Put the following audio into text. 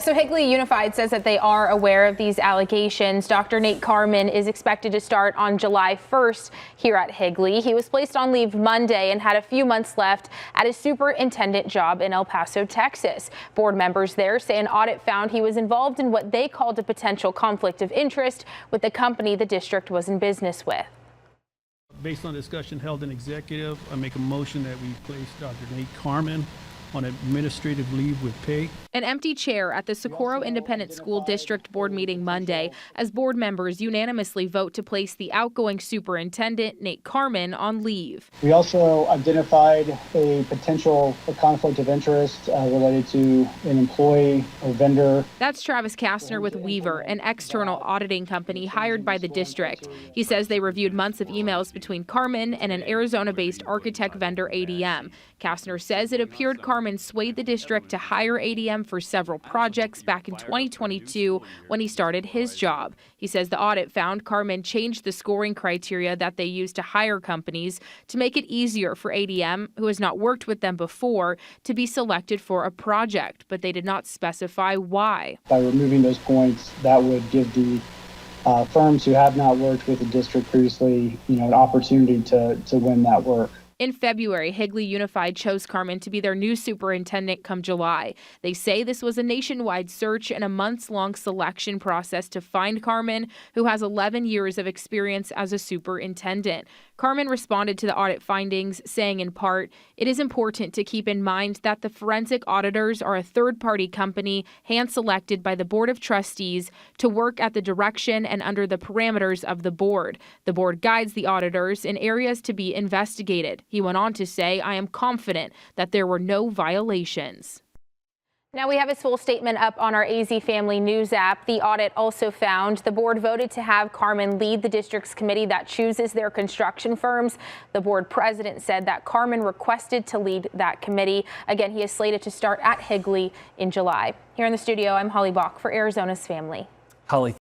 So Higley Unified says that they are aware of these allegations. Dr. Nate Carman is expected to start on July 1st here at Higley. He was placed on leave Monday and had a few months left at his superintendent job in El Paso, Texas. Board members there say an audit found he was involved in what they called a potential conflict of interest with the company the district was in business with. Based on discussion held in executive, I make a motion that we place Dr. Nate Carman on administrative leave with pay. An empty chair at the Socorro Independent School District Board meeting Monday as board members unanimously vote to place the outgoing superintendent, Nate Carman, on leave. We also identified a potential conflict of interest related to an employee or vendor. That's Travis Kastner with Weaver, an external auditing company hired by the district. He says they reviewed months of emails between Carman and an Arizona-based architect vendor, ADM. Kastner says it appeared Carman swayed the district to hire ADM for several projects back in 2022 when he started his job. He says the audit found Carman changed the scoring criteria that they use to hire companies to make it easier for ADM, who has not worked with them before, to be selected for a project, but they did not specify why. By removing those points, that would give the firms who have not worked with the district previously, an opportunity to win that work. In February, Higley Unified chose Carman to be their new superintendent come July. They say this was a nationwide search and a months-long selection process to find Carman, who has 11 years of experience as a superintendent. Carman responded to the audit findings, saying in part, "It is important to keep in mind that the forensic auditors are a third-party company hand-selected by the Board of Trustees to work at the direction and under the parameters of the board. The board guides the auditors in areas to be investigated." He went on to say, "I am confident that there were no violations." Now we have his full statement up on our AZ Family News app. The audit also found the board voted to have Carman lead the district's committee that chooses their construction firms. The board president said that Carman requested to lead that committee. Again, he is slated to start at Higley in July. Here in the studio, I'm Holly Bach for Arizona's Family. Holly.